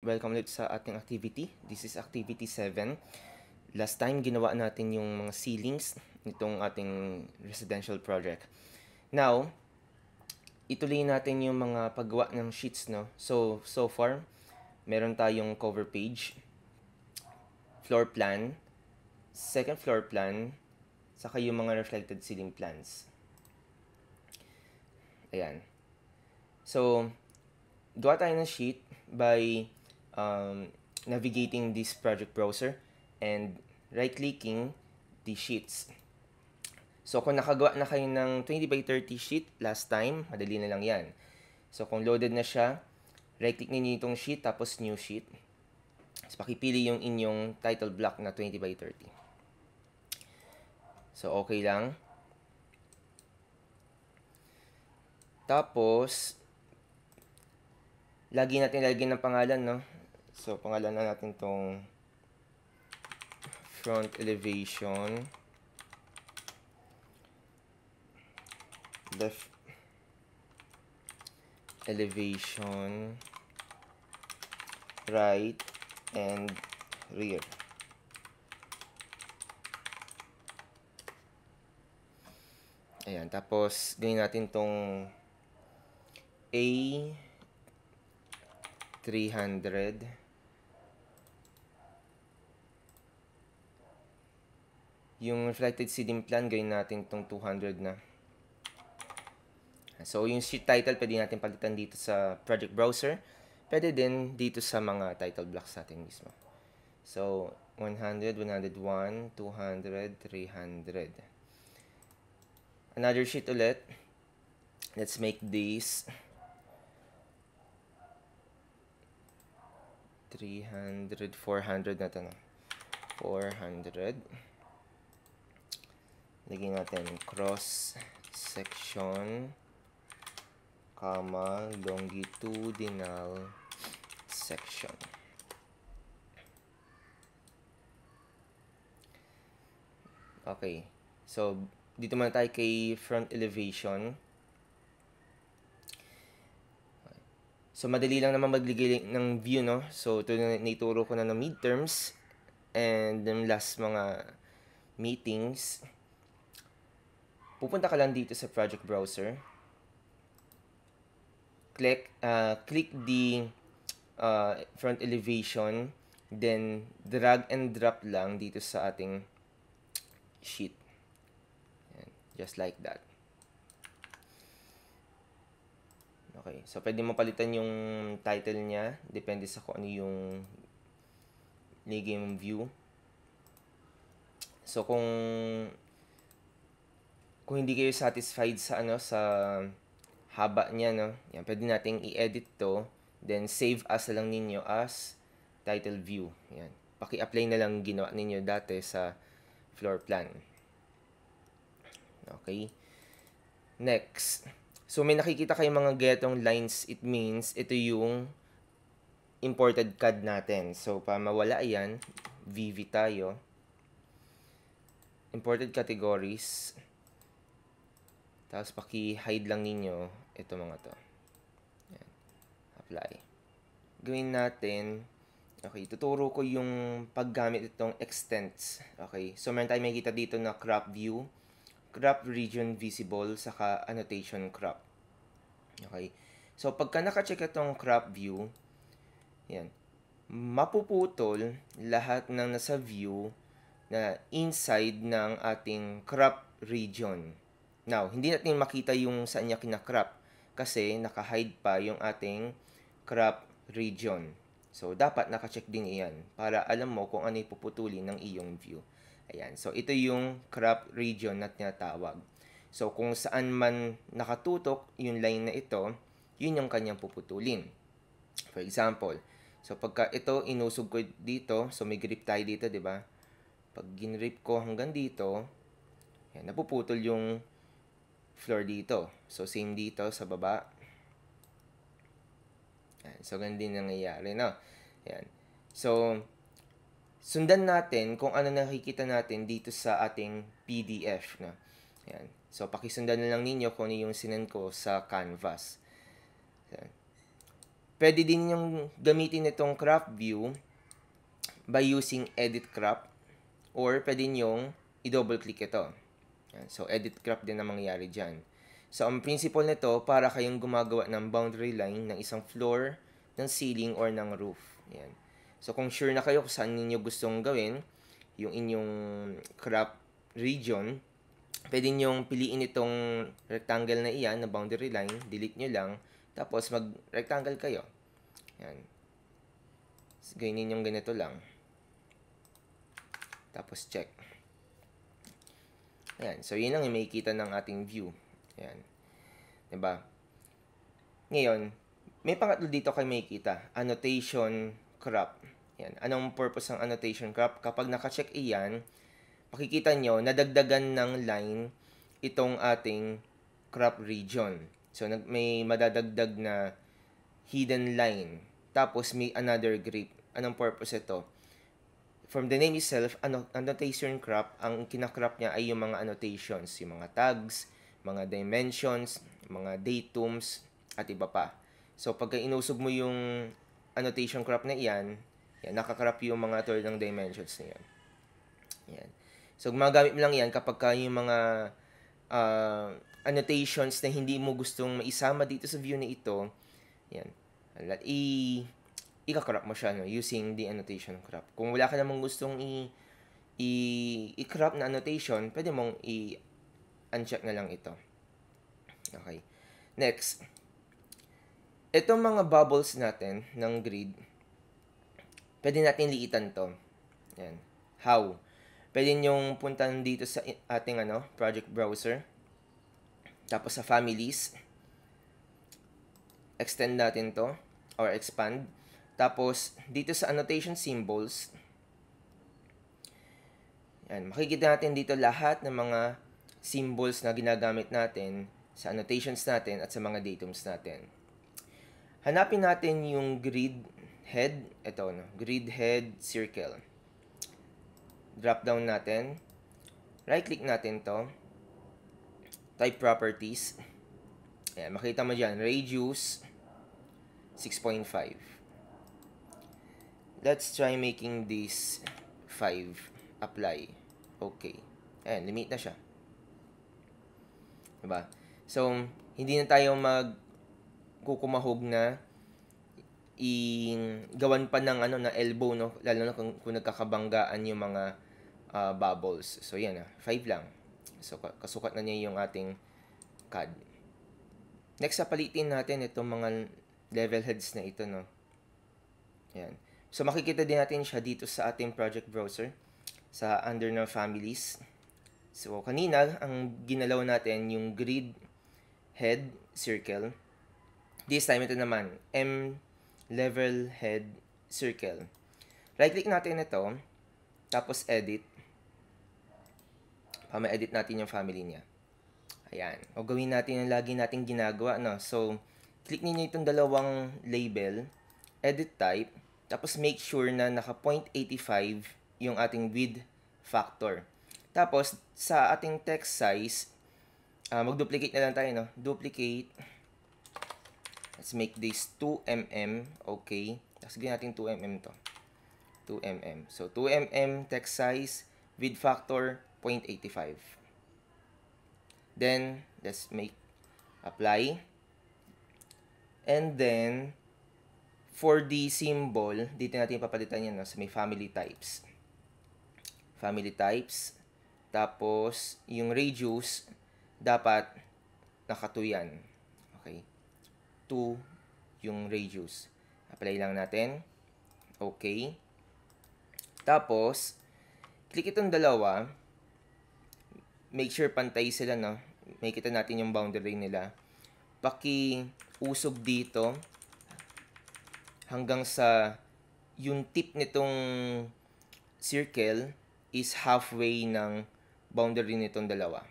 welcome ulit sa ating activity. This is activity 7. Last time, ginawa natin yung mga ceilings nitong ating residential project. Now, ituloy natin yung mga paggawa ng sheets, no? So far, meron tayong cover page, floor plan, second floor plan, saka yung mga reflected ceiling plans. Ayan. So, gawa tayo ng sheet by navigating this project browser and right-clicking the sheets. So, kung nakagawa na kayo ng 20 by 30 sheet last time, madali na lang yan. So, kung loaded na siya, right-click ninyo itong sheet, tapos new sheet. So, pakipili yung inyong title block na 20 by 30. So, okay lang. Tapos, lagi natin lalagyan ng pangalan, no? So, pangalan na natin tong front elevation, left elevation, right, and rear. Ayan, tapos gawin natin tong A300. Yung reflected ceiling plan, gawin natin tong 200 na. So, yung sheet title, pwede natin palitan dito sa project browser. Pwede din dito sa mga title blocks natin mismo. So, 100, 101, 200, 300. Another sheet ulit. Let's make this 300, 400 na ito, no? 400. Lagyan natin cross section, comma, longitudinal section. Okay. So, dito muna tayo kay front elevation. So, madali lang naman maglagay ng view, no? So, ito na naituro ko na ng midterms and yung last mga meetings. Pupunta ka lang dito sa project browser. Click the front elevation, then drag and drop lang dito sa ating sheet. Ayan, just like that. Okay, so pwede mo palitan yung title niya, depende sa kung ano yung nilagay mong view. So kung hindi kayo satisfied sa sa haba niya, no, yan, pwede nating i-edit to, then save as na lang ninyo as title view. Yan, paki-apply na lang ginawa ninyo dati sa floor plan. Okay, next. So, may nakikita kayong mga getong lines. It means, ito yung imported CAD natin. So, para mawala yan, VV tayo. Imported categories. Tapos, paki-hide lang ninyo ito mga to. Yan. Apply. Gawin natin. Okay, tuturo ko yung paggamit itong extents. Okay, so meron tayo makikita dito na crop view, crop region visible, saka annotation crop. Okay. So, pagka naka-check itong crop view, yan, mapuputol lahat ng nasa view na inside ng ating crop region. Now, hindi natin makita yung saan niya kina-crop kasi naka-hide pa yung ating crop region. So, dapat naka-check din iyan para alam mo kung ano ipuputulin ng iyong view. Ayan. So, ito yung crop region na tinatawag. So, kung saan man nakatutok yung line na ito, yun yung kanyang puputulin. For example, so pagka ito inusog ko dito, so may grip tayo dito, di ba? Pag ginrip ko hanggang dito, yan, napuputol yung floor dito. So, same dito sa baba. Yan. So, ganun din nangyayari, no? Yan. So, sundan natin kung ano nakikita natin dito sa ating PDF, no? Yan. So, pakisundan na lang ninyo kung ano yung sinend ko sa Canvas. Yan. Pwede din yung gamitin itong crop view by using edit crop, or pwede nyong i-double click ito. Yan. So, edit crop din ang mangyayari dyan. So, ang principle nito, para kayong gumagawa ng boundary line ng isang floor, ng ceiling, or ng roof. Yan. So, kung sure na kayo kung saan ninyo gustong gawin yung inyong crop region, pwede nyong piliin itong rectangle na iyan, na boundary line, delete nyo lang, tapos mag-rectangle kayo. Yan. Gawin yung ganito lang. Tapos check. Ayan. So, yun ang makikita ng ating view. Ayan. Diba? Ngayon, may pangatlo dito kayo makikita. Annotation crop. Ayan. Anong purpose ng annotation crop? Kapag naka-check iyan, makikita nyo, nadagdagan ng line itong ating crop region. So, may madadagdag na hidden line. Tapos, may another grid. Anong purpose ito? From the name itself, annotation crop, ang kinakrop niya ay yung mga annotations, yung mga tags, mga dimensions, mga datums, at iba pa. So, pagka inusog mo yung annotation crop na iyan, yan, nakakrop yung mga tulad ng dimensions na yan. Yan. So, gumagamit mo lang yan kapag yung mga annotations na hindi mo gustong maisama dito sa view na ito, yan, ika-crop mo siya, no, using the annotation crop. Kung wala ka namang gustong i-crop na annotation, pwede mong i-uncheck na lang ito. Okay. Next. Itong mga bubbles natin ng grid, pwede natin liitan to. Yan. How? Pwede nyong puntan dito sa ating project browser. Tapos sa families, extend natin to, or expand. Tapos, dito sa annotation symbols, yan, makikita natin dito lahat ng mga symbols na ginagamit natin sa annotations natin at sa mga datums natin. Hanapin natin yung grid head, ito, grid head circle. Drop down natin. Right click natin to. Type properties. Ayan, makita mo dyan, radius 6.5. Let's try making this 5. Apply. Okay. Ayan, limit na siya. Diba? So, hindi na tayo magkukumahog na gawan pa ng ng elbow, no? Lalo na kung nagkakabanggaan yung mga bubbles. So, yan 5 lang. So, kasukat na niya yung ating CAD. Next, palitin natin itong mga level heads na ito, no? Yan. So, makikita din natin siya dito sa ating project browser, sa under ng families. So, kanina, ang ginalaw natin yung grid head circle. This time, ito naman, M level head circle. Right-click natin ito, tapos edit. Ma-edit natin yung family niya. Ayan. O gawin natin yung lagi nating ginagawa, no? So, click niyo itong dalawang label, edit type, tapos make sure na naka 0.85 yung ating width factor. Tapos, sa ating text size, mag-duplicate na lang tayo, no? Duplicate. Let's make this 2 mm. Okay. Tapos, gawin natin 2 mm to. 2 mm. So, 2 mm text size, width factor, 0.85. Then, let's make apply. And then, for the symbol, dito natin papalitan yan, no? So, may family types. Family types. Tapos, yung radius, dapat nakatuyan. Okay. 2 yung radius. Apply lang natin. Okay. Tapos, click itong dalawa. Make sure pantay sila, no? Makikita natin yung boundary nila. Paki-usog dito hanggang sa yung tip nitong circle is halfway ng boundary nitong dalawa.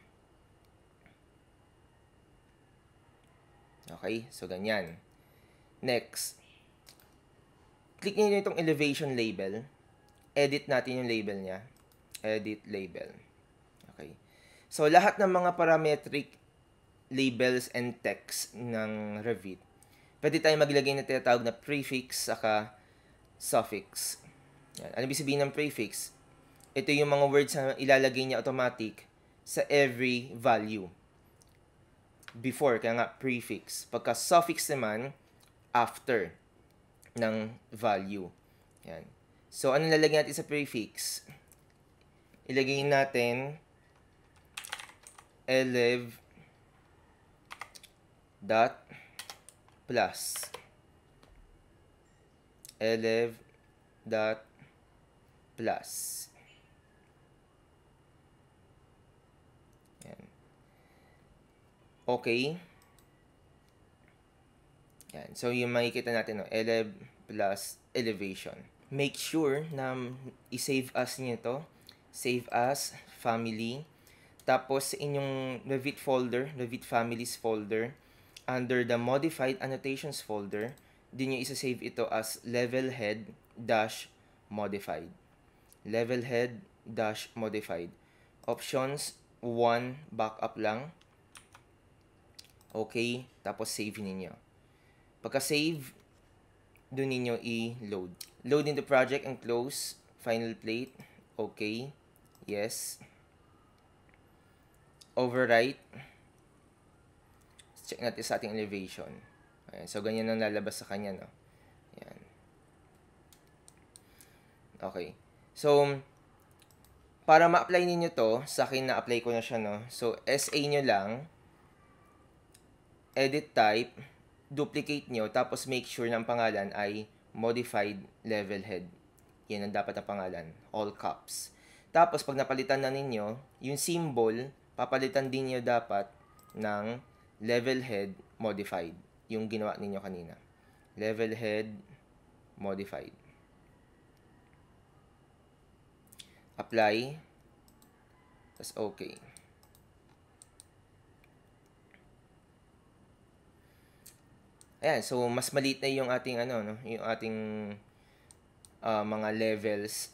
Okay? So, ganyan. Next. Click nyo itong elevation label. Edit natin yung label niya. Edit label. Okay. So, lahat ng mga parametric labels and text ng Revit, pwede tayo maglagay na tinatawag na prefix saka suffix. Yan. Ano ibig sabihin ng prefix? Ito yung mga words na ilalagay niya automatic sa every value. Before, kaya nga prefix. Pagka suffix naman, after ng value. Yan. So, ano lalagyan natin sa prefix? Ilagay natin 11 dot plus 11 dot plus. Yan. Okay. Yan. So, yung makikita natin, no, 11 plus elevation. Make sure na i-save as niyo to. Save as, family. Tapos, sa inyong Revit folder, Revit families folder, under the modified annotations folder, din nyo isa-save ito as level head dash modified. Level head dash modified. Options, 1 backup lang. Okay, tapos save ninyo. Pagka-save, doon ninyo i-load. Load into project and close. Final plate. Okay. Yes. Overwrite. Check natin sa ating elevation. Ayan. So, ganyan ang lalabas sa kanya, no? Ayan. Okay. So, para ma-apply ninyo to, sa akin na-apply ko na siya, no? So, SA nyo lang, edit type, duplicate nyo, tapos make sure na ang pangalan ay modified level head. Yan ang dapat na pangalan. All caps. Tapos, pag napalitan na ninyo, yung symbol, papalitan din nyo dapat ng level head modified. Yung ginawa ninyo kanina. Level head modified. Apply. Tapos okay. Ayan, so mas maliit na yung ating no, yung ating mga levels.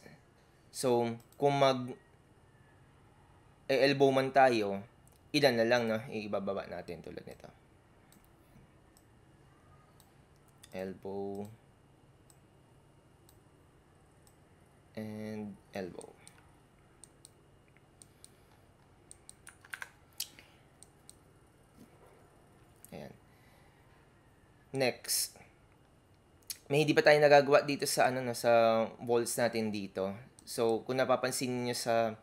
So, kung elbow man tayo, ilan na lang, no, ibababa natin tulad nito. Elbow and elbow. Ayan. Next, may hindi pa tayo nagagawa dito sa sa walls natin dito. So, kung napapansin niyo sa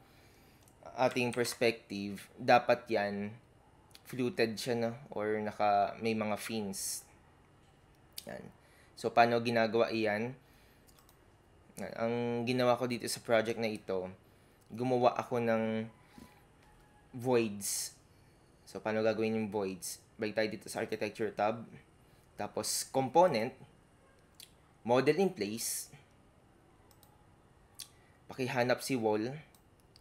ating perspective, dapat yan fluted siya, no, or may mga fins. Yan. So, paano ginagawa iyan? Ang ginawa ko dito sa project na ito, gumawa ako ng voids. So, paano gagawin yung voids? Balik tayo dito sa architecture tab. Tapos, component, model in place, pakihanap si wall,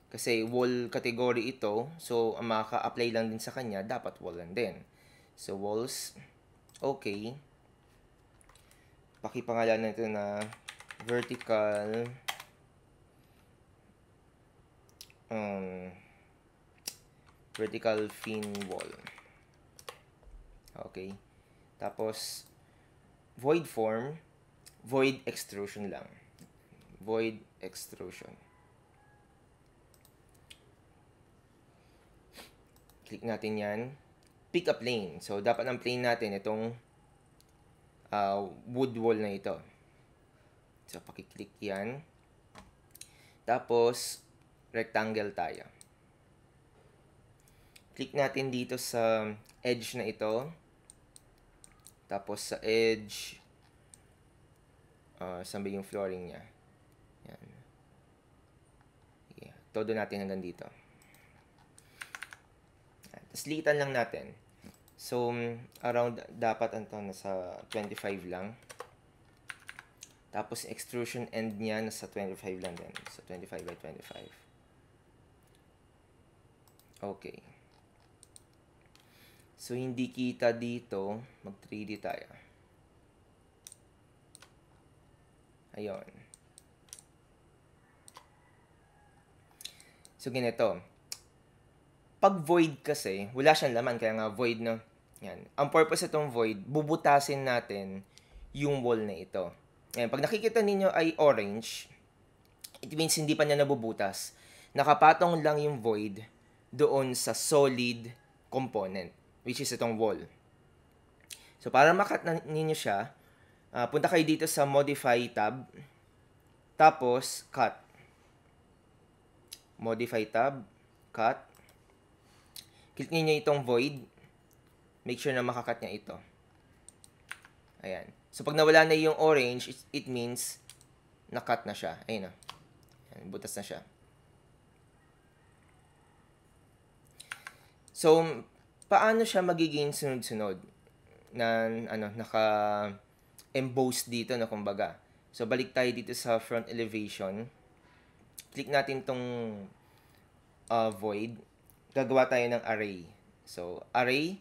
kasi wall category ito, so ang makaka-apply lang din sa kanya, dapat wall lang din. So, walls, okay. Pakipangalan nito na vertical, vertical fin wall. Okay. Tapos, void form, void extrusion lang. Void extrusion. Click natin yan. Pick a plane. So, dapat ang plane natin itong wood wall na ito. So, pakiclick yan. Tapos, rectangle tayo. Click natin dito sa edge na ito. Tapos sa edge, saan ba yung flooring niya? Yan. Yeah. Todo natin hanggang dito. Tapos litan lang natin. So, around, dapat nasa 25 lang. Tapos extrusion end niya nasa 25 lang din. So, 25 by 25. Okay. So, hindi kita dito. Mag 3D tayo. Ayun. So, ganito. Pag void kasi, wala siyang laman. Kaya nga void, no? Yan. Ang purpose itong void, bubutasin natin yung wall na ito. Yan. Pag nakikita ninyo ay orange, it means hindi pa niya nabubutas. Nakapatong lang yung void doon sa solid component, which is itong wall. So, para makat ninyo siya, punta kayo dito sa Modify tab, tapos Cut. Modify tab, Cut. Click niyo itong void. Make sure na makakat niya ito. Ayan. So, pag nawala na yung orange, it means nakat na siya. Ayun na. Ayan, butas na siya. So, paano siya magiging sunod-sunod? Na, naka-emboss dito na kumbaga. So, balik tayo dito sa front elevation. Click natin tong void. Gagawa tayo ng array. So, array.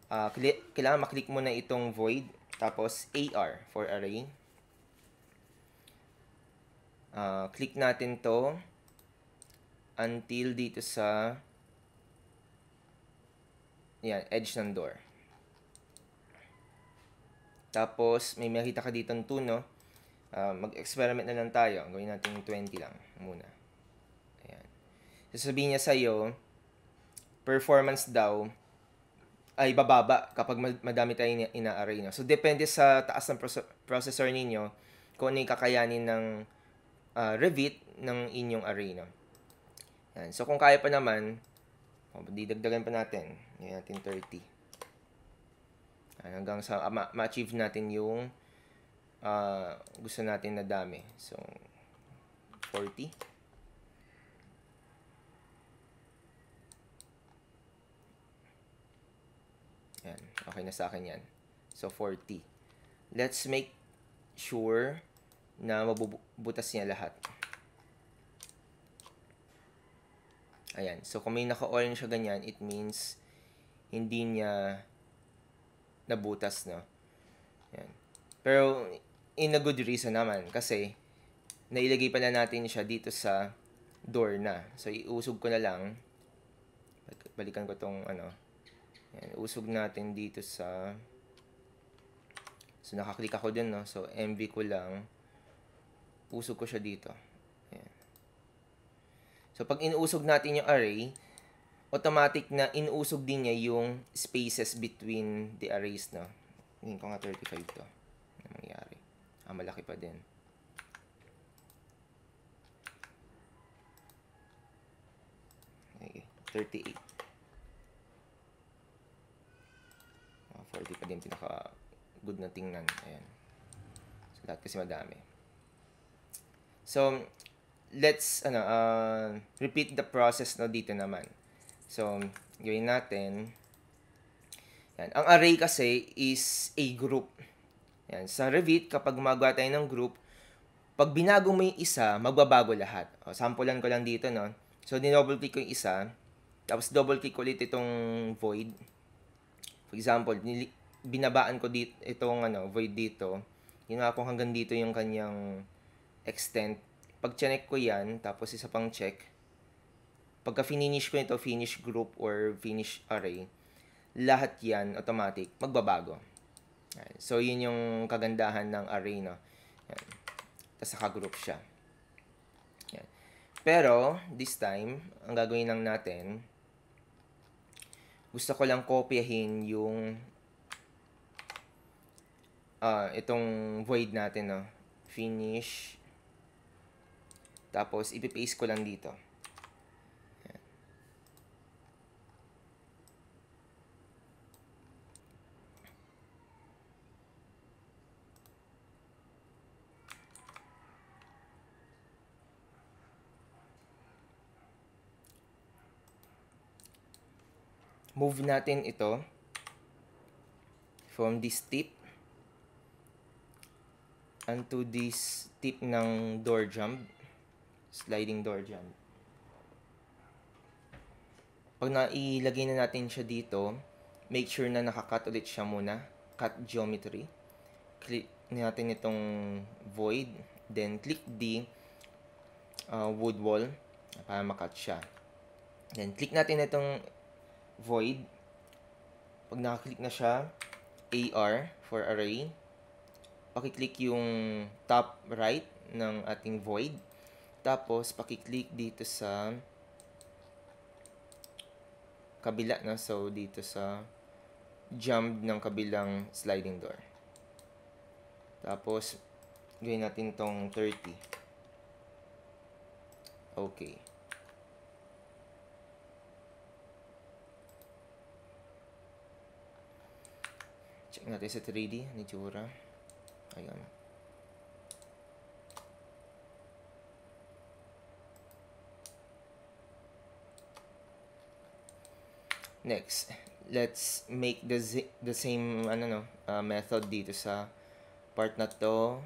Kailangan maklik mo na itong void. Tapos, AR for array. Click natin to until dito sa yan, edge ng door. Tapos, may makita ka dito 2, no? Mag-experiment na lang tayo. Gawin natin 20 lang muna. Ayan. Sasabihin niya sa'yo, performance daw ay bababa kapag madami tayong ina-array. No? So, depende sa taas ng processor ninyo kung ano yung kakayanin ng Revit ng inyong array. No? Yan. So, kung kaya pa naman, didagdagan pa natin. Yan natin 30. Hanggang sa ma-achieve natin yung gusto natin na dami. So, 40. Yan. Okay na sa akin yan. So, 40. Let's make sure na mabubutas niya lahat. Ayan. So, kung may naka-orange siya ganyan, it means hindi niya nabutas, no? Ayan. Pero, in a good reason naman. Kasi, nailagay pa na natin siya dito sa door na. So, iusog ko na lang. Balikan ko tong, Ayan. Usog natin dito sa... So, nakaklik ako dun, no? So, MV ko lang. Usog ko siya dito. Ayan. So, pag inuusog natin yung array, automatic na inuusog din niya yung spaces between the arrays, no? Ngayon ko nga 35 to. Ano mangyari? Malaki pa din. Okay, 38. 40 pa din pinaka good na tingnan. Ayan. So, lahat kasi madami. So, let's repeat the process no dito naman. So, gawin natin. Yan. Ang array kasi is a group. Yan. Sa Revit, kapag gumagawa tayo ng group, pag binago mo yung isa, magbabago lahat. Sampulan ko lang dito, no? So, dinouble click ko yung isa. Tapos, double click ulit itong void. For example, binabaan ko dito, itong void dito. Ginawa ko hanggang dito yung kanyang extent. Pag check ko yan, tapos isa pang check. Pagka finish ko ito, finish group or finish array, lahat yan, automatic, magbabago. Yan. So, yun yung kagandahan ng array, no? Yan. Tapos naka-group siya. Yan. Pero, this time, ang gagawin lang natin, gusto ko lang kopyahin yung itong void natin, no? Finish. Tapos, ipipaste ko lang dito. Ayan. Move natin ito from this tip onto this tip ng door jump. Sliding door jump. Pag nailagay na natin siya dito, make sure na nakakat ulit siya muna. Cut geometry. Click natin itong void. Then, click the wood wall para makat siya. Then, click natin itong void. Pag nakaklik na siya, AR for array, pakiclick yung top right ng ating void. Tapos, pakiclick dito sa kabila na. So, dito sa jump ng kabilang sliding door. Tapos, gawin natin tong 30. Okay. Check natin sa 3D. Ano yung tsura? Ayan. Next, let's make the same method dito sa part na to,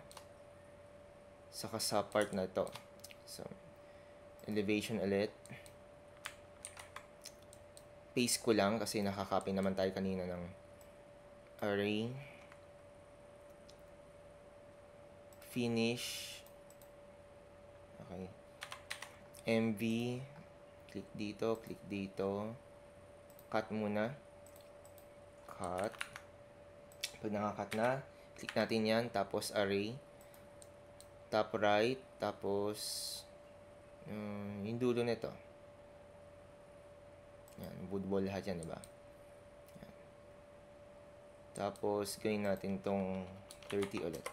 saka sa part na to. So, elevation ulit. Paste ko lang kasi nakakopy naman tayo kanina ng array. Finish. Okay. MV. Click dito, click dito. Cut muna. Cut. Pag nakakat na, click natin yan. Tapos array. Top right. Tapos yung dulo nito. Yan. Woodwall lahat yan, diba? Yan. Tapos, gawin natin tong 30 ulit.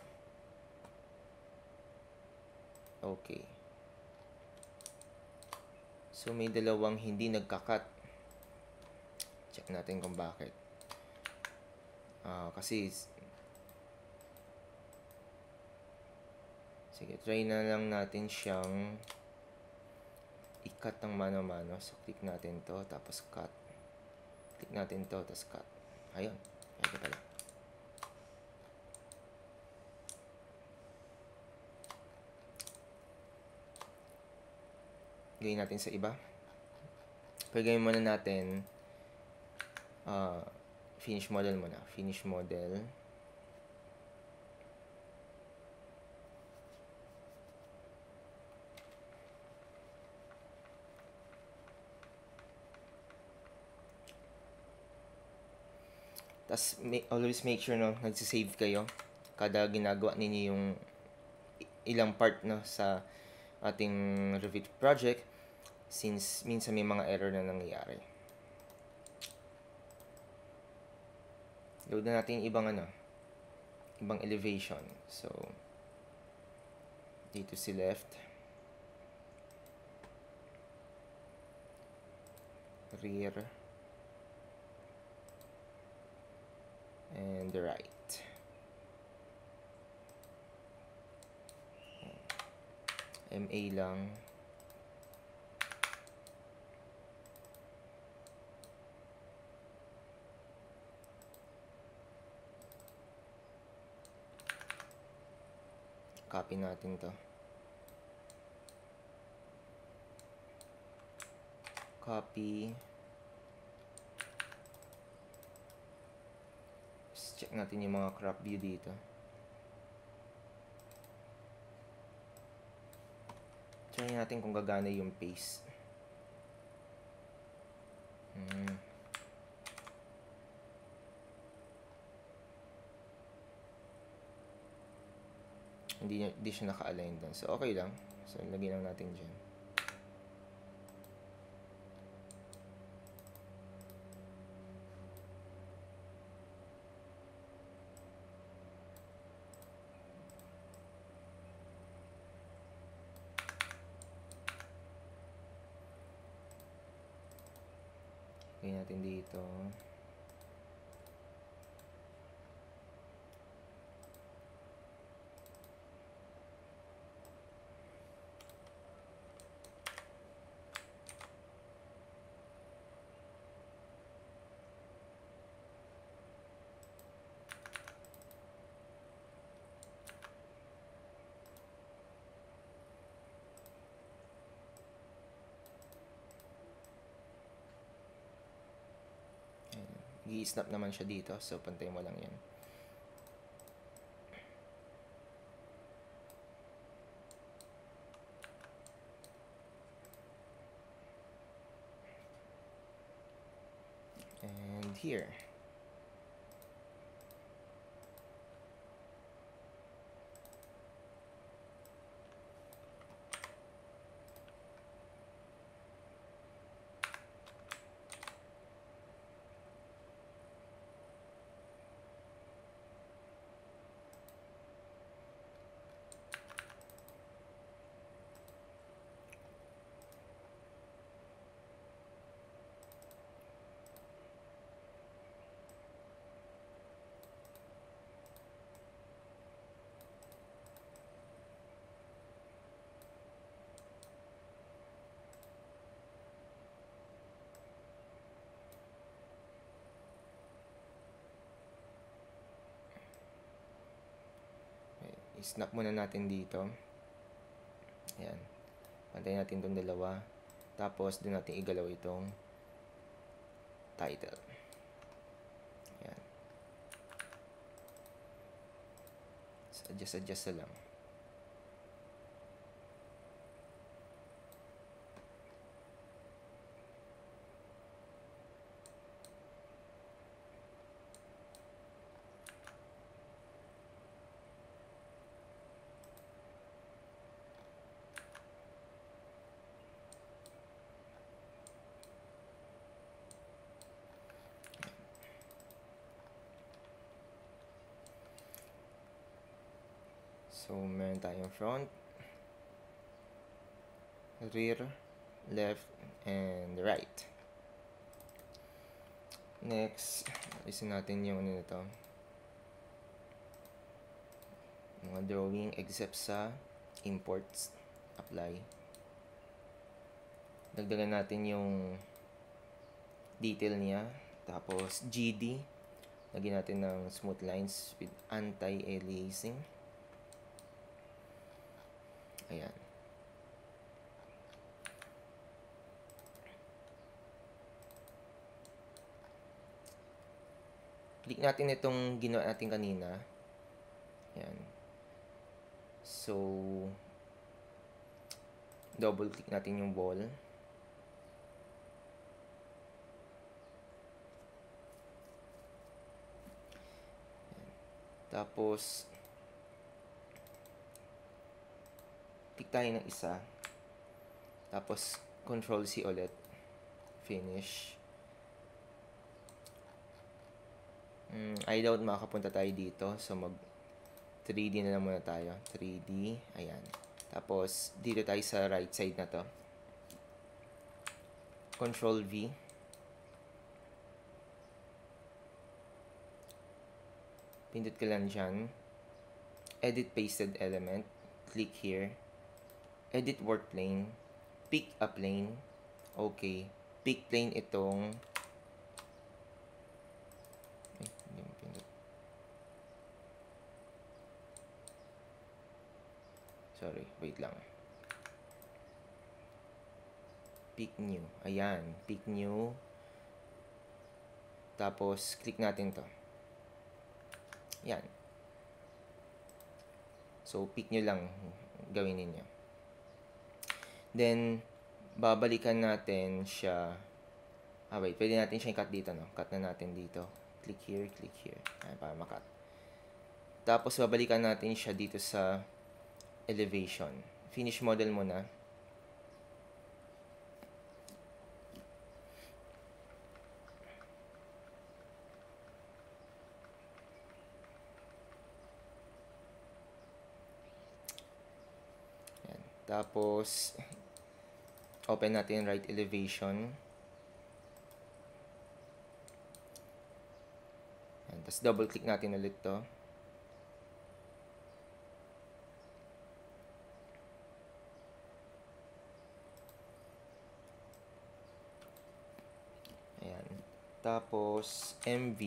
Okay. So, may dalawang hindi nagkakat. Check natin kung bakit. Kasi, sige, try na lang natin siyang i-cut ng mano-mano. So, click natin to, tapos cut. Click natin to, tapos cut. Ayun. Ito pala. Gawin natin sa iba. Pagawin muna natin finish model muna. Finish model. Tapos, always make sure nagsisave kayo kada ginagawa ninyo yung ilang part sa ating Revit project, since minsan may mga error na nangyayari. Load na natin ibang ibang elevation. So, dito si left, rear, and the right. MA lang. Copy natin to. Copy. Check natin yung mga crop view dito. Try natin kung gagana yung paste. Hindi siya naka-align doon. So, okay lang. So, lagyan lang natin dyan. Lagyan natin dito. I-snap naman siya dito. So, pantay mo lang yan. And here. snap muna natin dito. Ayan. Pantayin natin itong dalawa. Tapos, doon natin igalaw itong title. Ayan. So, adjust na lang. So, meron tayong front, rear, left, and right. Next, alisin natin yung ano nito. Mga drawing except sa imports. Apply. Dagdagan natin yung detail niya. Tapos, GD. Lagyan natin ng smooth lines with anti-aliasing. Ayan. Click natin itong ginawa natin kanina. Ayan. So, double click natin yung ball. Ayan. Tapos, click tayo ng isa. Tapos, Control-C ulit. Finish. I doubt makakapunta tayo dito. So, mag 3D na lang muna tayo. 3D. Ayan. Tapos, dito tayo sa right side na to. Control-V. Pindot ka lang dyan. Edit pasted element. Click here. Edit work plane. Pick a plane. Okay. Pick plane itong sorry, wait lang. Pick new. Ayan. Pick new. Tapos, click natin to. Yan. So, pick nyo lang. Gawin ninyo. Then, babalikan natin siya. Wait. Pwede natin siya i-cut dito, no? Cut na natin dito. Click here, click here. Ayan, para makat. Tapos, babalikan natin siya dito sa elevation. Finish model muna. Ayan. Tapos, open natin right elevation. Ayan. Tapos, double click natin ulit to. Tapos, MV.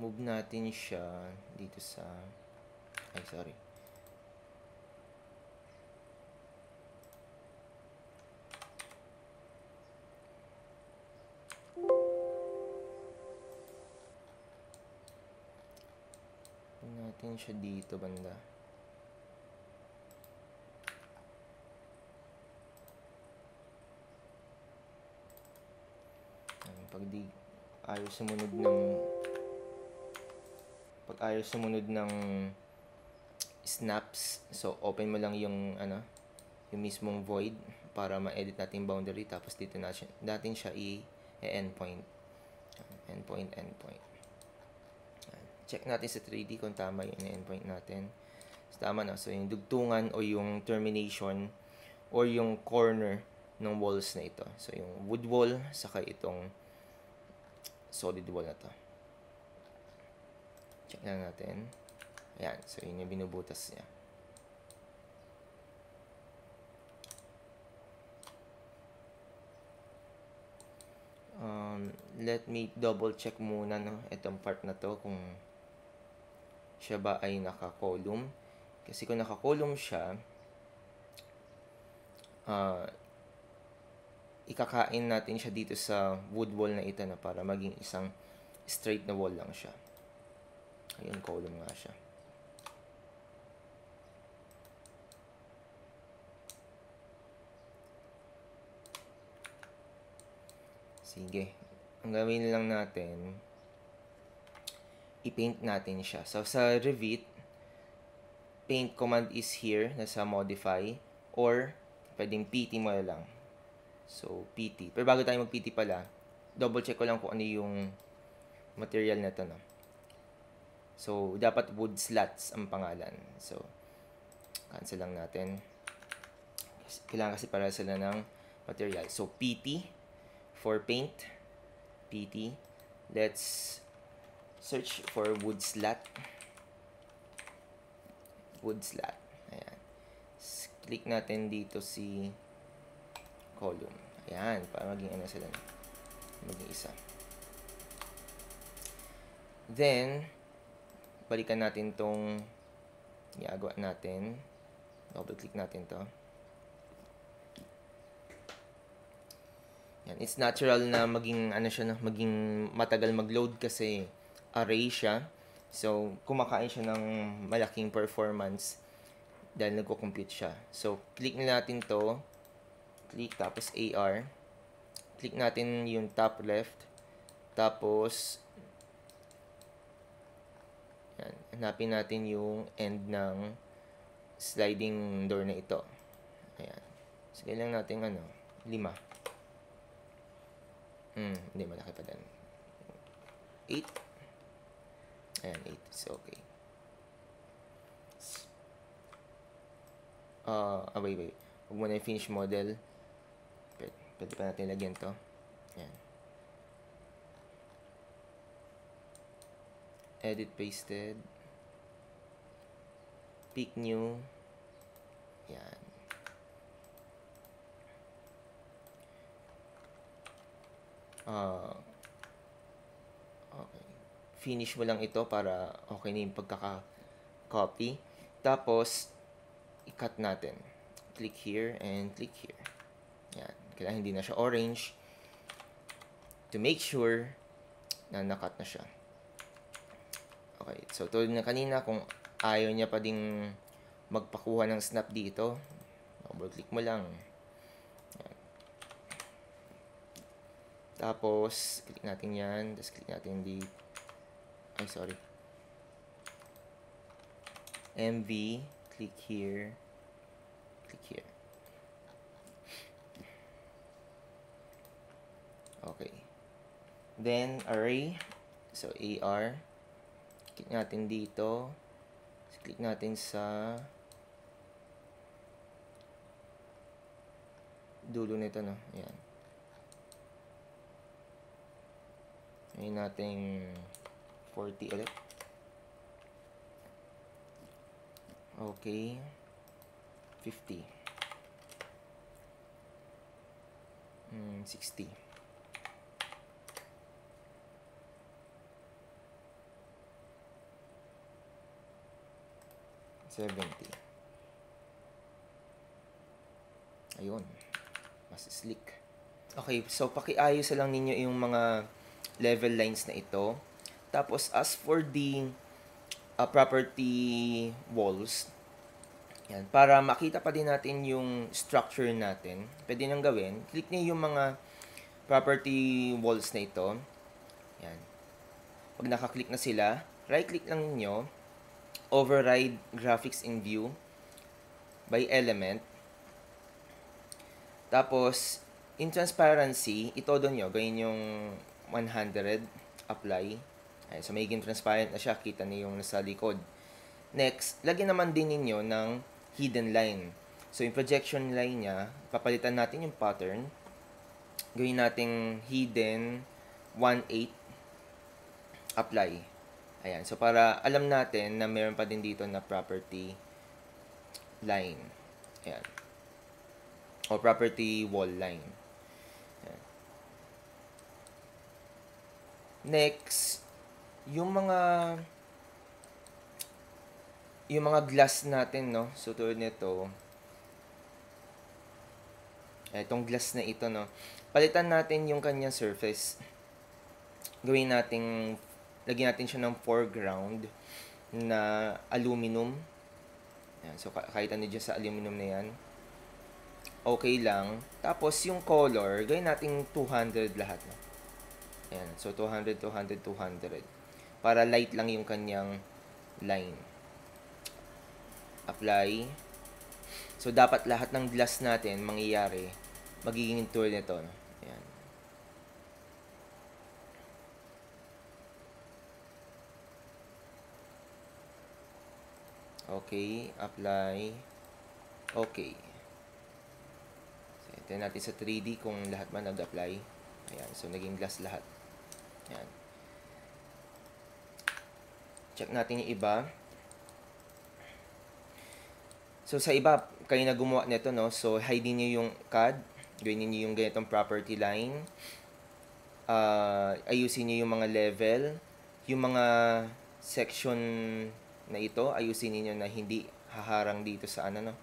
Move natin siya dito sa... Ay, sorry. Move natin siya dito, banda. Pag ayaw sumunod ng snaps, so open mo lang yung yung mismong void para ma-edit natin boundary, tapos dito natin siya endpoint. Endpoint. Check natin sa 3D kung tama yung endpoint natin. So, tama na. So, yung dugtungan o yung termination or yung corner ng walls na ito. So, yung wood wall, saka itong solid wall na to. Check na natin. Ayan. So, yun yung binubutas niya. Let me double check muna, no, itong part na to kung siya ba ay naka-column. Kasi kung naka-column siya, ikakain natin siya dito sa wood wall na ito na para maging isang straight na wall lang siya. Ayun, column nga siya. Sige. Ang gawin lang natin, i-paint natin siya. So, sa Revit, paint command is here, nasa modify, or pwedeng PT mo lang. So, PT. Pero bago tayo mag-PT pala, double check ko lang kung ano yung material na to, no? So, dapat wood slats ang pangalan. So, cancel lang natin. Kailangan kasi para sila ng material. So, PT for paint. PT. Let's search for wood slat. Wood slat. Ayan. Click natin dito si column. Ayan. Para maging ano sila. Maging isa. Then, balikan natin tong ginagawa natin. Double click natin to. Yan, it's natural na maging ano siya na maging matagal mag-load kasi array siya. So, kumakain siya ng malaking performance dahil nagko-compute siya. So, click na natin to. Click tapos AR. Click natin yung top left. Tapos yan, hanapin natin yung end ng sliding door na ito. Ayan. Sige lang natin 5. Hindi, malaki pa din. 8. Ayan, 8. So, okay. Wait. Huwag mo na yung finish model. Pwede pa natin lagyan to. Ayan. Edit, pasted. Pick new. Ayan. Okay. Finish mo lang ito para okay na yung pagkaka-copy. Tapos, i-cut natin. Click here and click here. Yan. Kailangan hindi na siya orange. To make sure na nakat na siya. Okay. So, tulad na kanina, kung ayaw niya pa ding magpakuha ng snap dito, double-click mo lang. Yan. Tapos, click natin yan. Tapos, click natin MV, click here, click here. Okay. Then, array. So, AR. Click natin dito. Click natin sa dulo nito, no? Ayan. Ngayon natin 40 ulit. Okay. 50. 60. 70. Ayun. Mas slick. Okay, so pakiayos lang ninyo yung mga level lines na ito. Tapos, as for the property walls, yan, para makita pa din natin yung structure natin, pwede nang gawin, click niyo yung mga property walls na ito. Yan. Pag nakaklik na sila, right-click lang niyo, override graphics in view by element. Tapos, in transparency, itodo nyo, gawin yung 100, apply. Ay, so, magiging transparent na siya. Kita niyo yung nasa likod. Next, lagyan naman din ninyo ng hidden line. So, yung projection line niya, papalitan natin yung pattern. Gawin nating hidden 1/8, apply. Ayan. So, para alam natin na meron pa din dito na property line. Ayan. O property wall line. Ayan. Next, yung mga glass natin, no? So, tulad nito, itong glass na ito, no? Palitan natin yung kanyang surface. Lagyan natin siya ng foreground na aluminum. Yan. So, kahit ano dyan sa aluminum na yan, okay lang. Tapos, yung color, gawin natin 200 lahat, no? Ayan. So, 200, 200, 200. Para light lang yung kanyang line. Apply. So, dapat lahat ng glass natin mangyayari, magiging tool nito. No? Ayan. Okay. Apply. Okay. So, ito natin sa 3D kung lahat man nag-apply. Ayan. So, naging glass lahat. Ayan. Check natin yung iba. So, sa iba, kayo na gumawa nito, no? So, hide niyo yung CAD. Gawin niyo yung ganitong property line. Ayusin niyo yung mga level. Yung mga section na ito, ayusin niyo na hindi haharang dito sa ano, no?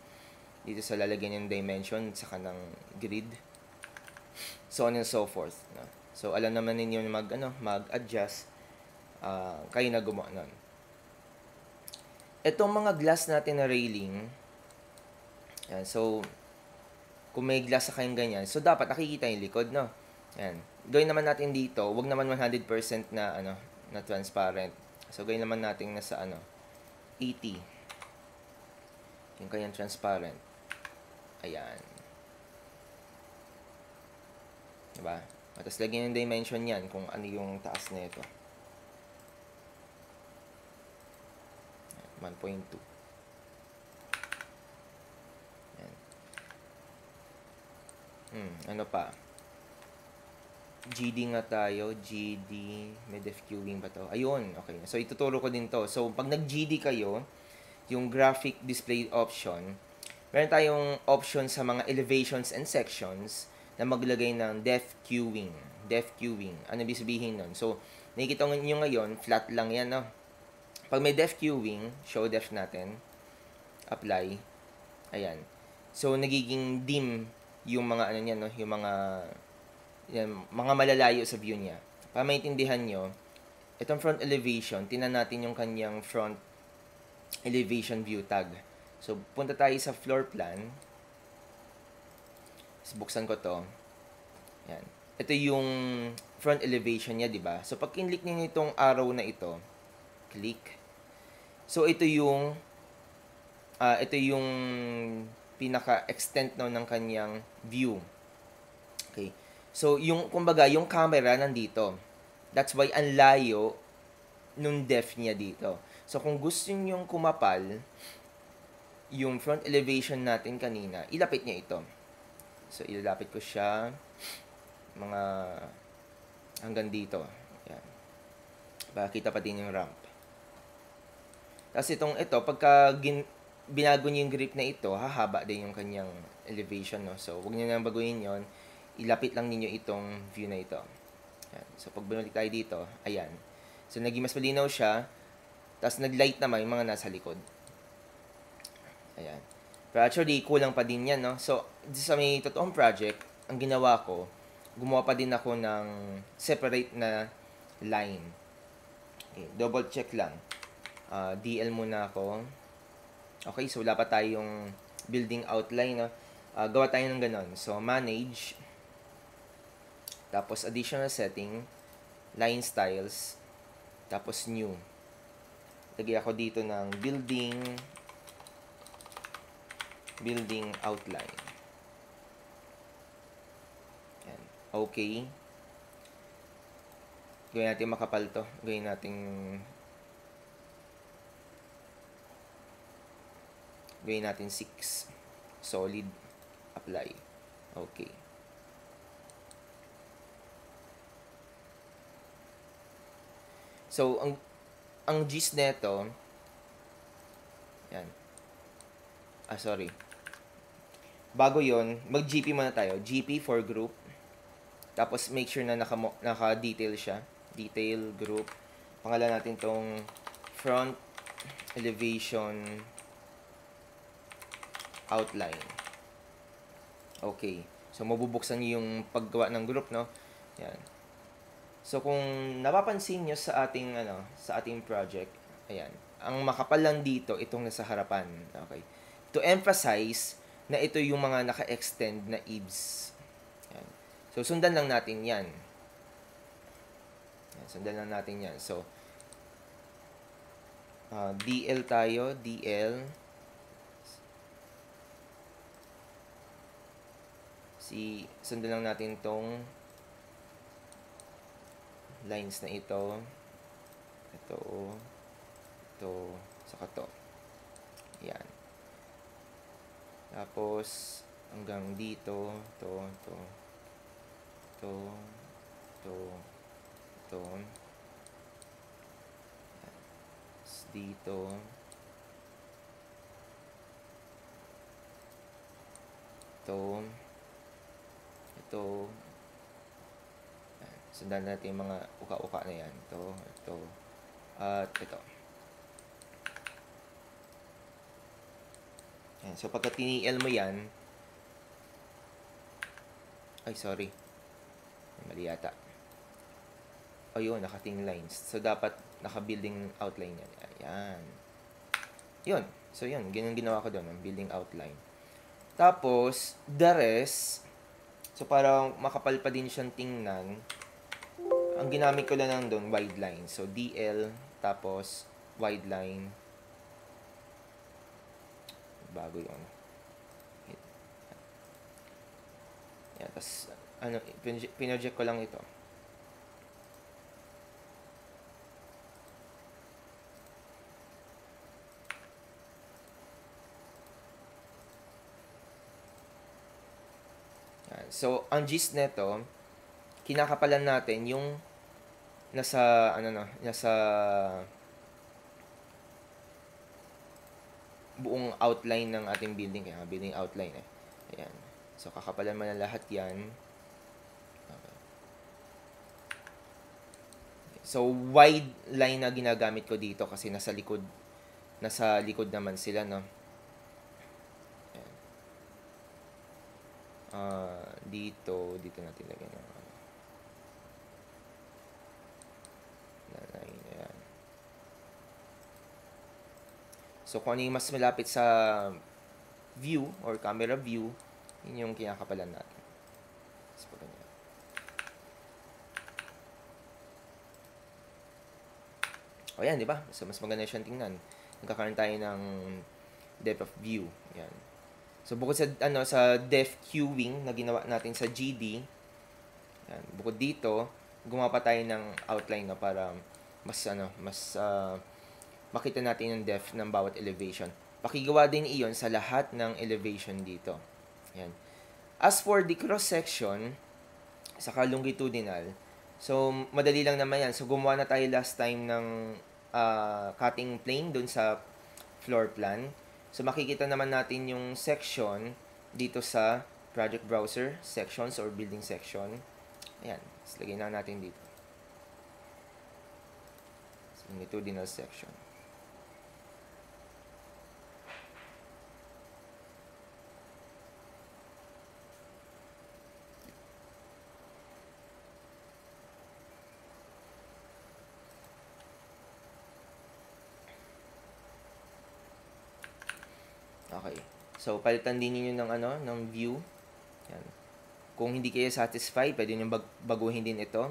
Dito sa lalagyan yung dimension sa kanang grid. So on and so forth, no? So, alam naman ninyo na mag-adjust. Kayo na gumawa nun. Itong mga glass natin na railing, yan, so, kung may glass sa kayong ganyan, so dapat nakikita yung likod, no? Yan. Gawin naman natin dito, wag naman 100% na, na transparent. So, gawin naman natin na sa, 80. Yung kanyang transparent. Ayan. Diba? Tapos, lagyan yung dimension yan kung ano yung taas na ito. 1.2. Ano pa? GD nga tayo. GD. May def queuing ba to? Ayun. Okay. So, ituturo ko din to. So, pag nag-GD kayo, yung graphic display option, meron tayong option sa mga elevations and sections na maglagay ng def queuing. Def queuing. Ano ibig sabihin nun? So, nakikita nyo ngayon, flat lang yan, no? Pag may def queuing, show def natin. Apply. Ayan. So, nagiging dim yung mga niya, no? Yung mga malalayo sa view niya. Para maintindihan nyo, itong front elevation, tinan natin yung kanyang front elevation view tag. So, punta tayo sa floor plan. So, buksan ko to. Yan. Ito yung front elevation niya, di ba? So, pag kinlik niyo itong arrow na ito, click. So, ito yung pinaka-extent ng kanyang view. Okay. So, kumbaga, yung camera nandito. That's why ang layo nung depth niya dito. So, kung gusto nyong kumapal yung front elevation natin kanina, ilapit niya ito. So, ilalapit ko siya mga hanggang dito. Yan. Bakita pa din yung ramp. Tapos ito, pagka binago niyo yung grip na ito, hahaba din yung kanyang elevation, no? So, huwag niyo nang baguhin yon. Ilapit lang ninyo itong view na ito. Ayan. So, pag binalik tayo dito, ayan. So, naging mas malinaw siya. Tapos, nag-light naman yung mga nasa likod. Ayan. Pero actually, kulang pa din yan, no? So, sa may totoong project, ang ginawa ko, gumawa pa din ako ng separate na line. Okay, double check lang. DL muna ako. Okay, so wala pa tayong building outline, no? Gawa tayo ng ganon. So, manage. Tapos, additional setting. Line styles. Tapos, new. Lagay ako dito ng building outline. Yan. Okay. Gawin natin makapal to. Gawin natin gawin natin 6. Solid. Apply. Okay. So, ang gist neto, yan. Sorry. Bago yon, mag-GP muna tayo. GP for group. Tapos, make sure na naka-detail siya. detail, group. Pangalan natin tong front elevation outline. Okay. So, mabubuksan niyo yung paggawa ng group, no? Yan. So, kung napapansin nyo sa ating, sa ating project, ayan, ang makapal lang dito, itong nasa harapan. Okay. To emphasize na ito yung mga naka-extend na eaves. Ayan. So, sundan lang natin yan. Ayan, sundan lang natin yan. So, DL tayo, DL. Sundan lang natin tong lines na ito. Ito, saka to. Ayan. Tapos, hanggang dito, to. Dito. Ito. Sundan natin yung mga uka-uka na yan. Ito. At ito. Ayan. So, pagka tiniel mo yan, ay, sorry. Mali yata. O yun, nakating lines. So, dapat naka-building outline yan. Ayan. Yun. So, yun. Ganyan ginawa ko doon. Ang building outline. Tapos, the rest, so, para makapal pa din siyang tingnan, ang ginamit ko lang doon, wide line. So, DL, tapos, wide line. Bago yun. Yan, tapos, pinoject ko lang ito. Yan. So, ang gist neto, kinakapalan natin yung nasa buong outline ng ating building, kaya building outline Ayan. So, kakapalan mo na lahat yan. Okay. So, wide line na ginagamit ko dito kasi nasa likod naman sila, no? Dito natin lagyan ng ayan. So, kung ano yung mas malapit sa view or camera view, yun yung kinakapalan natin. So, ganyan. O yan, di ba? So, mas maganda siyang tingnan. Nagkakaroon tayo ng depth of view. Yan. So, bukod sa sa depth queuing na ginawa natin sa GD, yan, bukod dito, gumawa pa tayo ng outline na para mas makita natin yung depth ng bawat elevation. Pakigawa din iyon sa lahat ng elevation dito. Yan. As for the cross section, saka longitudinal, so madali lang naman yan. So, gumawa na tayo last time ng cutting plane dun sa floor plan. So, makikita naman natin yung section dito sa project browser, sections or building section. Ayan. So, lagay na natin dito. So, longitudinal section. Okay. So, palitan din niyo ng view. Yan. Kung hindi kayo satisfied, pwede niyo baguhin din ito.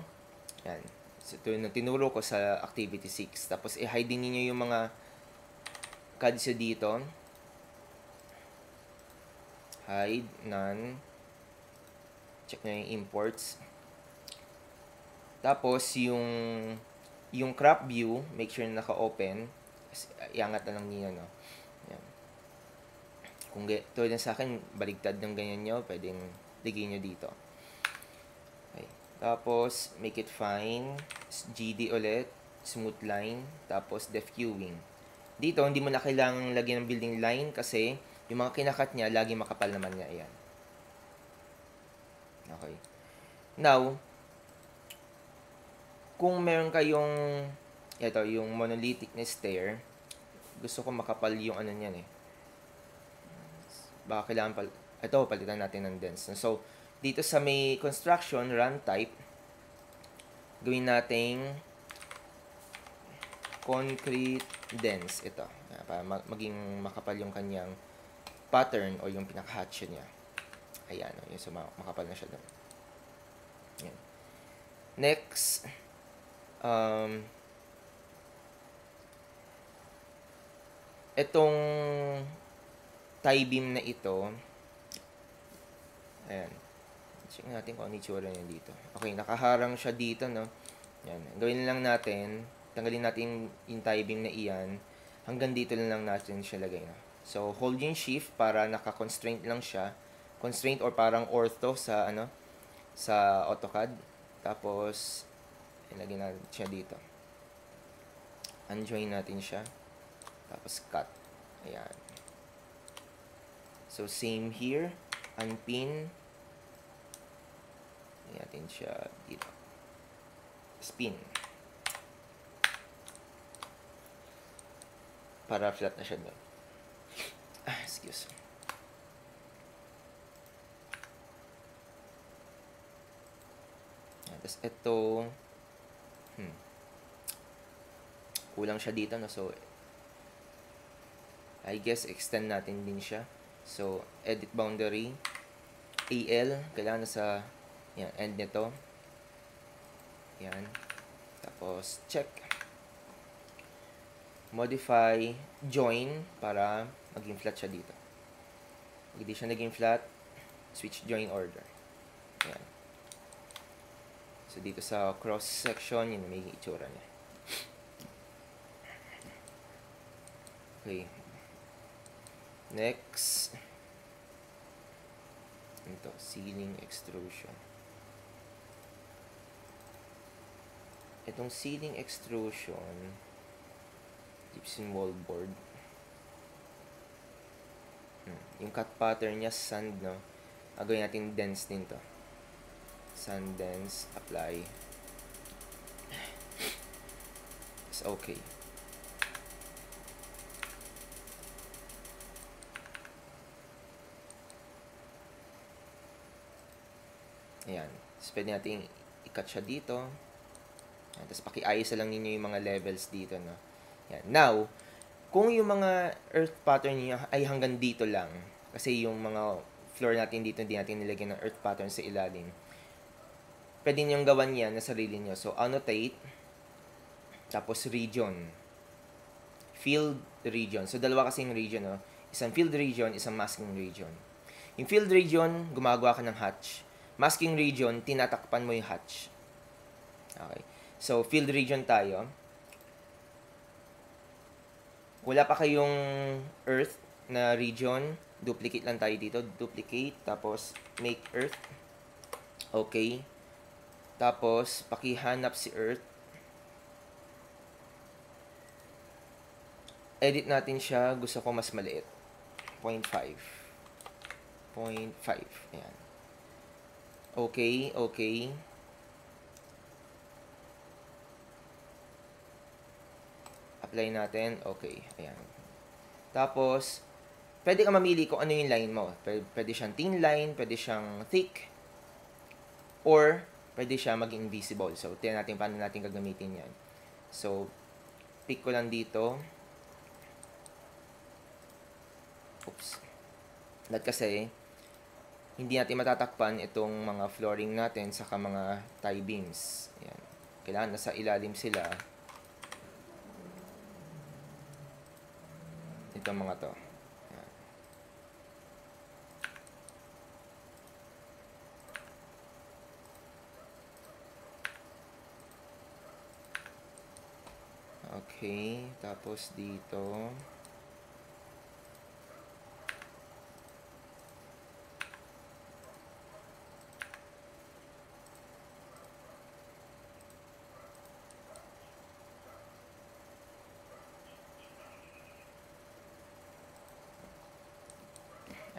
Yan. So, ito yung tinuro ko sa activity 6. Tapos, i-hide din niyo yung mga cards dito. Hide, none. Check nyo yung imports. Tapos, yung crop view, make sure na naka-open. Iangat na lang niyo, no? Yan. Kung tulad sa akin, baligtad ng ganyan nyo, pwedeng ligay nyo dito. Okay. Tapos, make it fine. GD ulit. Smooth line. Tapos, depth queuing. Dito, hindi mo na kailangang lagyan ng building line kasi yung mga kinakat niya, lagi makapal naman niya. Ayan. Okay. Now, kung meron kayong, ito, yung monolithic na stair, gusto ko makapal yung ano niyan eh. Baka kailangan ito, palitan natin ng dense. So, dito sa may construction, run type, gawin nating concrete dense. Ito, para maging makapal yung kanyang pattern o yung pinaka-hatch niya. Ayan, yung makapal na siya doon. Ayan. Next, itong tie beam na ito, ayan, check natin kung ano itsura niya dito. Okay, nakaharang siya dito, no? Ayan, gawin lang natin, tanggalin natin yung tie beam na iyan, hanggang dito lang natin siya lagay, no? So, hold yung shift para naka-constraint lang siya, constraint or parang ortho sa, ano, sa AutoCAD. Tapos, ilagay natin siya dito. Unjoin natin siya. Tapos, cut. Ayan. So, same here. Unpin. Ilagay natin siya dito. Spin. Para flat na siya doon. Excuse me. Tapos, ito, kulang siya dito, no? So, I guess, extend natin din siya. So, edit boundary, AL, kailangan sa, yan, end nito. Yan. Tapos, check. Modify, join, para maging flat siya dito. Pag hindi siya naging flat, switch join order. Yan. So, dito sa cross section, yun may itsura niya. Okay. Next. Ito, ceiling extrusion. Itong ceiling extrusion, gypsum wall board. Yung cut pattern niya, sand, no? Gawin natin dense din to. Sand dense, apply. It's okay. Ayan. So, pwede natin i-cut siya dito. Ayan. Tapos, pakiayos lang ninyo yung mga levels dito, no? Ayan. Now, kung yung mga earth pattern niyo ay hanggang dito lang, kasi yung mga floor natin dito, hindi natin nilagyan ng earth pattern sa ilalim, pwede niyong gawan yan na sarili niyo. So, annotate, tapos region. Field region. So, dalawa kasing region, no? Isang field region, isang masking region. Yung field region, gumagawa ka ng hatch. Masking region, tinatakpan mo yung hatch. Okay. So, field region tayo. Wala pa kayong earth na region. Duplicate lang tayo dito. Duplicate. Tapos, make earth. Okay. Tapos, pakihanap si earth. Edit natin siya. Gusto ko mas maliit. 0.5. 0.5. Ayan. Okay. Okay. Apply natin. Okay. Ayan. Tapos, pwede ka mamili kung ano yung line mo. Pwede siyang thin line, pwede siyang thick, or pwede siya maging invisible. So, tingnan natin paano natin gagamitin yan. So, pick ko lang dito. Oops. Dahil kasi, hindi natin matatakpan itong mga flooring natin saka mga tie beams. Ayan. Kailangan nasa ilalim sila. Itong mga to. Ayan. Okay. Tapos dito.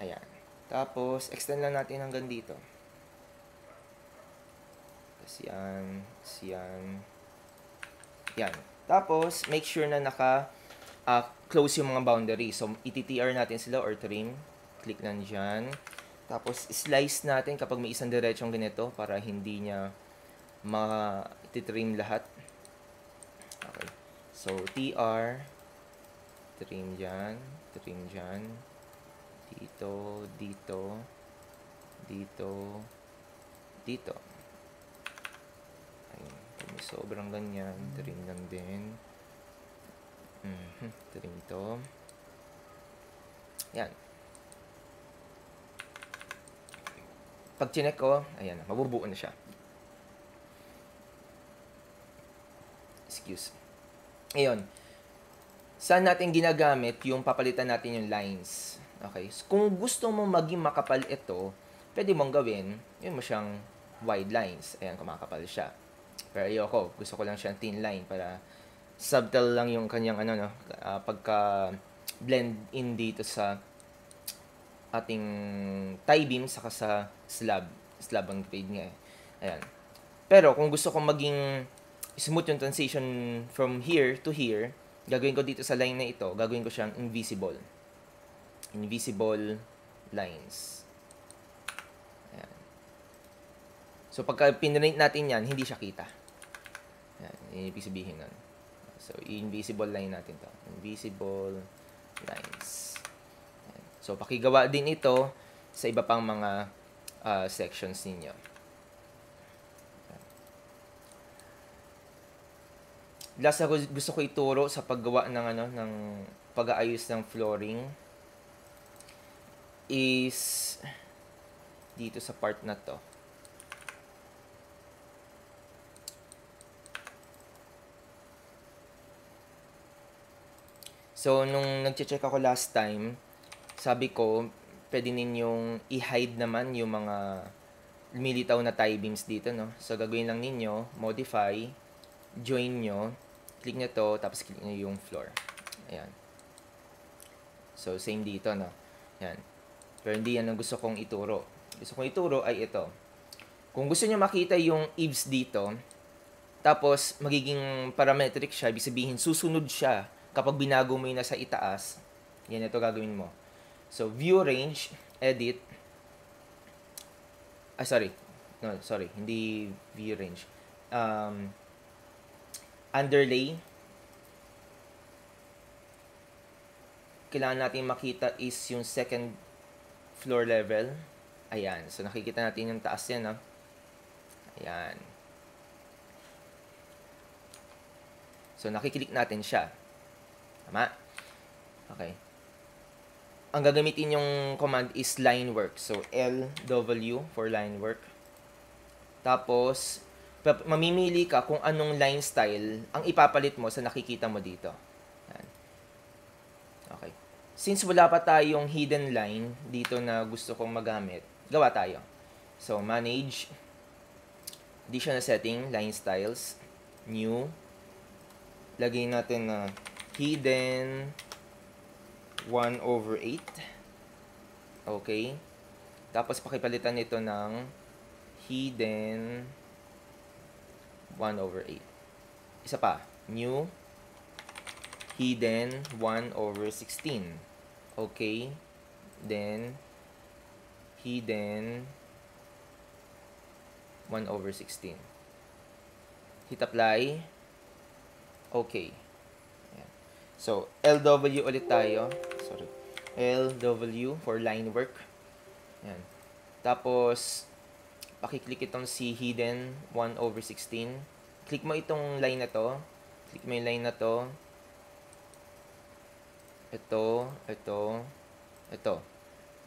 Ayan. Tapos, extend lang natin hanggang dito. Tapos yan. Yan. Tapos, make sure na close yung mga boundaries. So, i-TR natin sila or trim. Click lang dyan. Tapos, slice natin kapag may isang diretsong ganito para hindi niya ma-trim lahat. Okay. So, TR. Trim dyan. Trim dyan. Dito. Dito. Dito. Dito. Ayun. Kung may sobrang ganyan, trim lang din. Trim ito. Yan. Pag chinek ko, ayan, mabubuo na siya. Excuse. Ayun. Saan natin ginagamit yung papalitan natin yung lines? Okay. So, kung gusto mo maging makapal ito, pwede mong gawin, yun mo siyang wide lines. Ayan, kumakapal siya. Pero ayoko. Gusto ko lang siyang thin line para subtle lang yung kanyang pagka blend in dito sa ating tie beam saka sa slab ang grade nga eh. Ayan. Pero kung gusto kong maging smooth yung transition from here to here, gagawin ko dito sa line na ito, gagawin ko siyang invisible lines. Ayan. So pagka pinrint natin yan, hindi siya kita. Ayan, yun ibig sabihin nun. So, invisible line natin to. Invisible lines. Ayan. So, pakigawa din ito sa iba pang mga sections ninyo. Ayan. Last na gusto ko ituro sa paggawa ng pag-aayos ng flooring is dito sa part na to. So, nung nag-check ako last time, sabi ko, pwede ninyong i-hide naman yung mga lumilitaw na tie beams dito, no? So, gagawin lang ninyo, modify, join nyo, click nyo to, tapos click nyo yung floor. Ayan. So, same dito, no? Ayan. Pero hindi yan ang gusto kong ituro. Gusto kong ituro ay ito. Kung gusto nyo makita yung eaves dito, tapos magiging parametric siya, ibig sabihin susunod siya kapag binago mo yun na sa itaas, yan ito gagawin mo. So, view range, edit. Hindi view range. Underlay. Kailangan natin makita is yung second floor level. Ayan. So, nakikita natin yung taas yan, no? Ayan. So, nakiklik natin siya. Tama? Okay. Ang gagamitin yung command is line work. So, LW for line work. Tapos, mamimili ka kung anong line style ang ipapalit mo sa nakikita mo dito. Yan. Okay. Since wala pa tayong hidden line dito na gusto kong magamit, gawa tayo. So, manage, additional setting, line styles, new, lagay natin na hidden 1/8. Okay. Tapos, pakipalitan ito ng hidden 1/8. Isa pa. New. Hidden 1/16. Okay. Then, hidden 1/16. Hit apply. Okay. Ayan. So, LW ulit tayo. Sorry. LW for line work. Ayan. Tapos, pakiclick itong si hidden 1/16. Click mo itong line na to. Click mo yung line na to. Ito.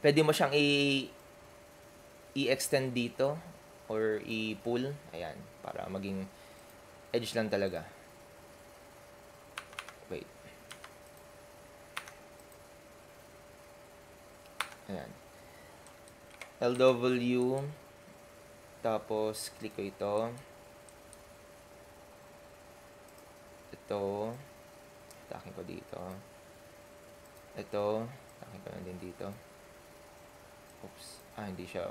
Pwede mo siyang i-extend dito or i-pull. Ayan. Para maging edge lang talaga. Wait. Ayan. LW. Tapos, click ko ito. Ito. Takin ko dito. Ito. Takin ko lang din dito. Oops. Hindi siya.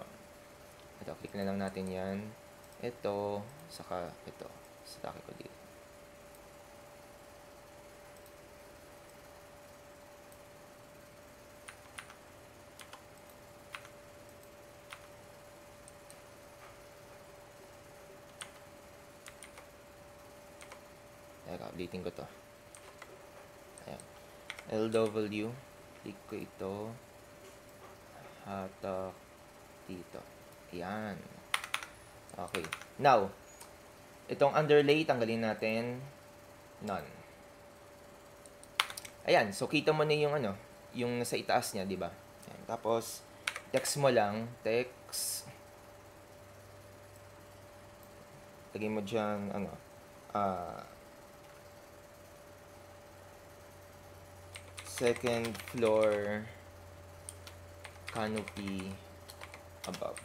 Ito, click na lang natin yan. Ito. Saka ito. So, takin ko dito. Teka, ulitin ko to. Ayan. LW. Click ko ito. Hatak dito. Ayan. Okay. Now, itong underlay, tanggalin natin. None. Ayan. So, kita mo na yung ano, yung sa itaas niya, di ba? Ayan. Tapos, text mo lang. Text. Lagay mo dyan, ano, second floor canopy above.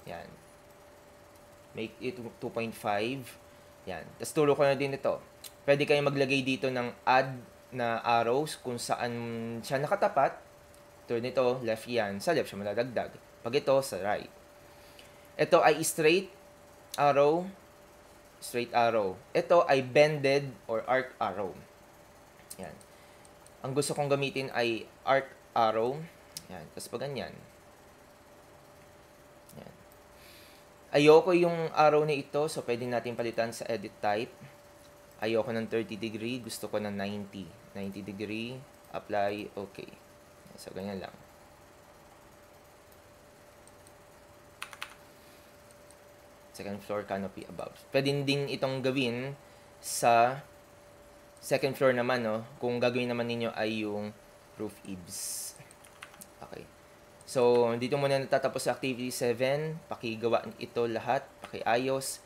Yan. Make it 2.5. Yan. Tapos turo ko na din ito. Pwede kayong maglagay dito ng add na arrows kung saan siya nakatapat. Turn ito, left yan. Sa left siya maladagdag. Pag ito, sa right. Ito ay straight arrow. Straight arrow. Ito ay bended or arc arrow. Yan. Ang gusto kong gamitin ay arc arrow. Yan. Tapos pag ganyan. Yan. Ayoko yung arrow na ito, so pwede natin palitan sa edit type. Ayoko ng 30 degree, gusto ko ng 90. 90 degree, apply, okay. So, ganyan lang. Second floor canopy above. Pwede din itong gawin sa second floor naman, no? Kung gagawin naman ninyo ay yung roof eaves. Okay. So, dito muna natatapos sa activity 7. Pakigawa ito lahat, pakiayos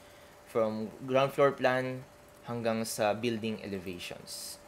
from ground floor plan hanggang sa building elevations.